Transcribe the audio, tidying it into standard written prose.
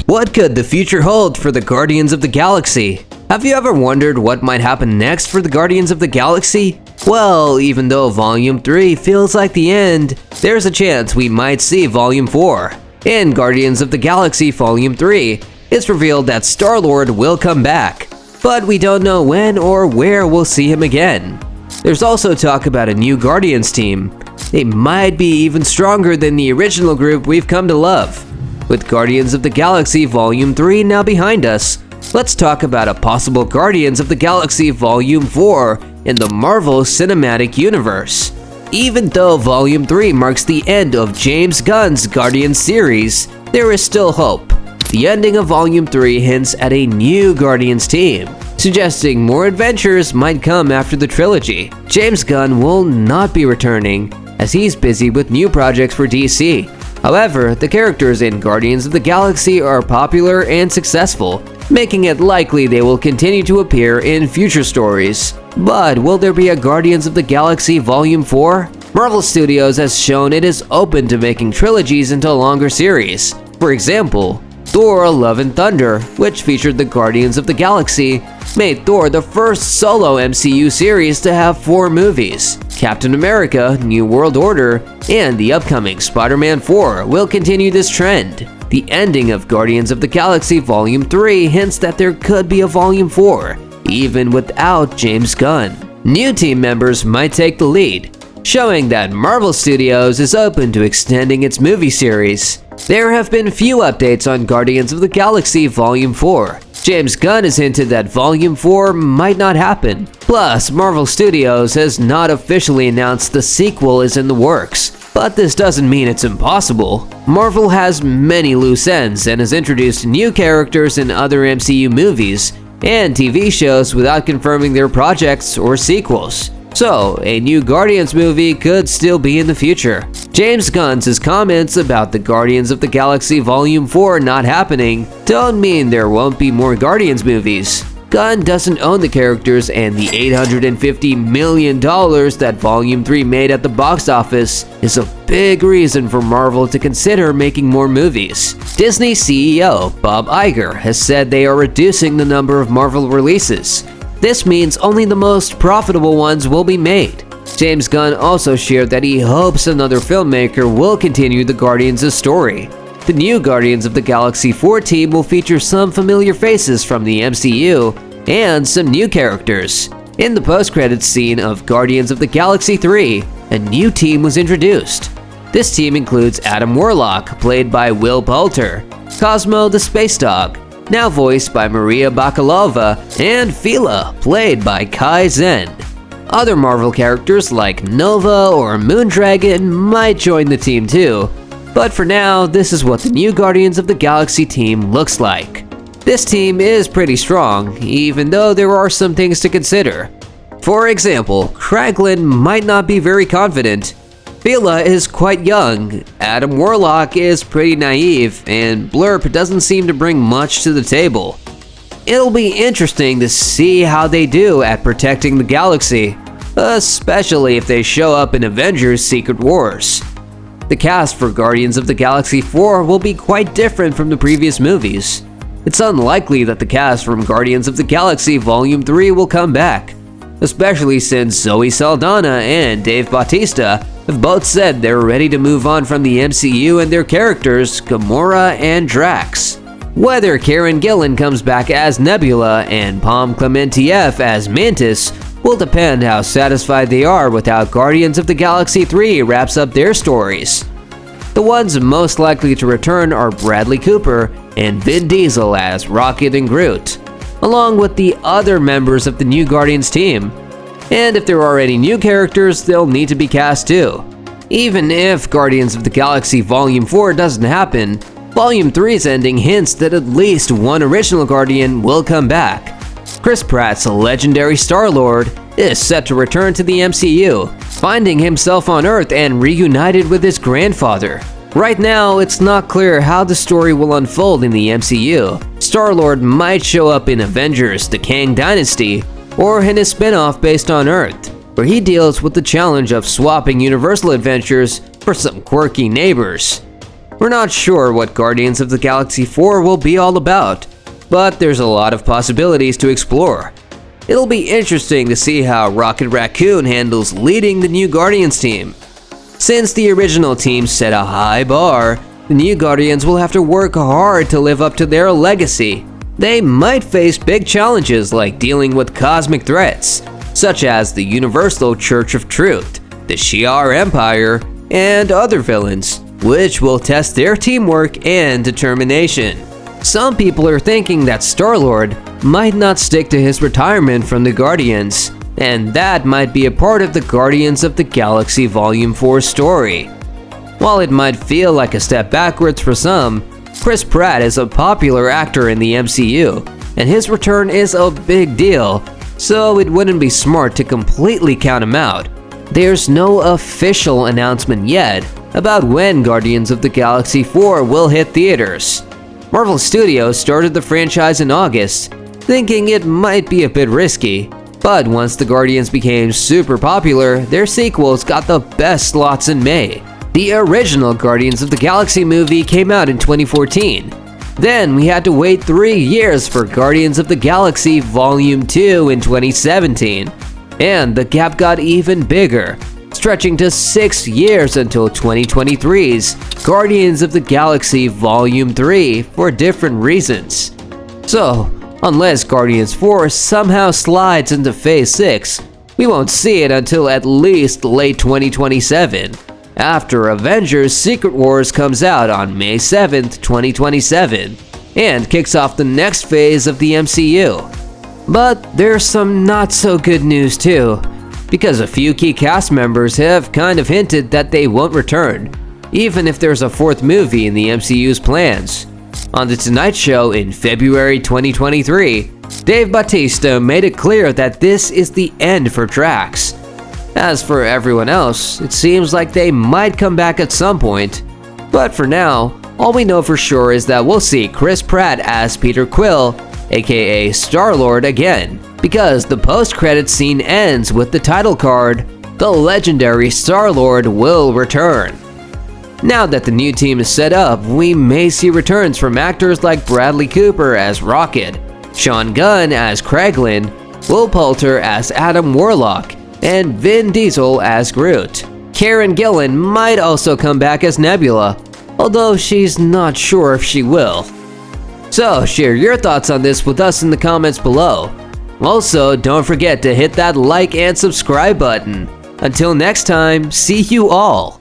What could the future hold for the Guardians of the Galaxy? Have you ever wondered what might happen next for the Guardians of the Galaxy? Well, even though Volume 3 feels like the end, there's a chance we might see Volume 4. In Guardians of the Galaxy Volume 3, it's revealed that Star-Lord will come back, but we don't know when or where we'll see him again. There's also talk about a new Guardians team. They might be even stronger than the original group we've come to love. With Guardians of the Galaxy Volume 3 now behind us, let's talk about a possible Guardians of the Galaxy Volume 4 in the Marvel Cinematic Universe. Even though Volume 3 marks the end of James Gunn's Guardians series, there is still hope. The ending of Volume 3 hints at a new Guardians team, suggesting more adventures might come after the trilogy. James Gunn will not be returning, as he's busy with new projects for DC. However, the characters in Guardians of the Galaxy are popular and successful, making it likely they will continue to appear in future stories. But will there be a Guardians of the Galaxy Volume 4? Marvel Studios has shown it is open to making trilogies into longer series. For example, Thor: Love and Thunder, which featured the Guardians of the Galaxy, made Thor the first solo MCU series to have 4 movies. Captain America: New World Order and the upcoming Spider-Man 4 will continue this trend. The ending of Guardians of the Galaxy Volume 3 hints that there could be a Volume 4, even without James Gunn. New team members might take the lead, showing that Marvel Studios is open to extending its movie series. There have been few updates on Guardians of the Galaxy Volume 4. James Gunn has hinted that Volume 4 might not happen. Plus, Marvel Studios has not officially announced the sequel is in the works. But this doesn't mean it's impossible. Marvel has many loose ends and has introduced new characters in other MCU movies and TV shows without confirming their projects or sequels. So, a new Guardians movie could still be in the future. James Gunn's comments about the Guardians of the Galaxy Volume 4 not happening don't mean there won't be more Guardians movies. Gunn doesn't own the characters, and the $850 million that Volume 3 made at the box office is a big reason for Marvel to consider making more movies. Disney CEO Bob Iger has said they are reducing the number of Marvel releases. This means only the most profitable ones will be made. James Gunn also shared that he hopes another filmmaker will continue the Guardians' story. The new Guardians of the Galaxy 4 team will feature some familiar faces from the MCU and some new characters. In the post-credits scene of Guardians of the Galaxy 3, a new team was introduced. This team includes Adam Warlock, played by Will Poulter, Cosmo the Space Dog, now voiced by Maria Bakalova, and Fila, played by Kai Zen. Other Marvel characters like Nova or Moondragon might join the team too, but for now, this is what the new Guardians of the Galaxy team looks like. This team is pretty strong, even though there are some things to consider. For example, Kraglin might not be very confident. Fila is quite young, Adam Warlock is pretty naive, and Blurp doesn't seem to bring much to the table. It'll be interesting to see how they do at protecting the galaxy, especially if they show up in Avengers: Secret Wars. The cast for Guardians of the Galaxy 4 will be quite different from the previous movies. It's unlikely that the cast from Guardians of the Galaxy Volume 3 will come back, especially since Zoe Saldana and Dave Bautista have both said they're ready to move on from the MCU and their characters, Gamora and Drax. Whether Karen Gillan comes back as Nebula and Pom Klementieff as Mantis will depend how satisfied they are with how Guardians of the Galaxy 3 wraps up their stories. The ones most likely to return are Bradley Cooper and Vin Diesel as Rocket and Groot, along with the other members of the new Guardians team. And if there are any new characters, they'll need to be cast too. Even if Guardians of the Galaxy Volume 4 doesn't happen, Volume 3's ending hints that at least one original Guardian will come back. Chris Pratt's legendary Star-Lord is set to return to the MCU, finding himself on Earth and reunited with his grandfather. Right now, it's not clear how the story will unfold in the MCU. Star-Lord might show up in Avengers: The Kang Dynasty, or in a spin-off based on Earth, where he deals with the challenge of swapping Universal adventures for some quirky neighbors. We're not sure what Guardians of the Galaxy 4 will be all about, but there's a lot of possibilities to explore. It'll be interesting to see how Rocket Raccoon handles leading the new Guardians team. Since the original team set a high bar, the new Guardians will have to work hard to live up to their legacy. They might face big challenges like dealing with cosmic threats, such as the Universal Church of Truth, the Shi'ar Empire, and other villains, which will test their teamwork and determination. Some people are thinking that Star-Lord might not stick to his retirement from the Guardians, and that might be a part of the Guardians of the Galaxy Volume 4 story. While it might feel like a step backwards for some, Chris Pratt is a popular actor in the MCU, and his return is a big deal, so it wouldn't be smart to completely count him out. There's no official announcement yet about when Guardians of the Galaxy 4 will hit theaters. Marvel Studios started the franchise in August, thinking it might be a bit risky, but once the Guardians became super popular, their sequels got the best slots in May. The original Guardians of the Galaxy movie came out in 2014. Then we had to wait 3 years for Guardians of the Galaxy Volume 2 in 2017. And the gap got even bigger, stretching to 6 years until 2023's Guardians of the Galaxy Volume 3 for different reasons. So, unless Guardians 4 somehow slides into Phase 6, we won't see it until at least late 2027. After Avengers Secret Wars comes out on May 7th, 2027, and kicks off the next phase of the MCU. But there's some not so good news too, because a few key cast members have kind of hinted that they won't return, even if there's a fourth movie in the MCU's plans. On The Tonight Show in February 2023, Dave Bautista made it clear that this is the end for Drax. As for everyone else, it seems like they might come back at some point. But for now, all we know for sure is that we'll see Chris Pratt as Peter Quill, aka Star-Lord, again, because the post-credits scene ends with the title card, "The legendary Star-Lord will return." Now that the new team is set up, we may see returns from actors like Bradley Cooper as Rocket, Sean Gunn as Kraglin, Will Poulter as Adam Warlock, and Vin Diesel as Groot. Karen Gillan might also come back as Nebula, although she's not sure if she will. So share your thoughts on this with us in the comments below. Also, don't forget to hit that like and subscribe button. Until next time, see you all!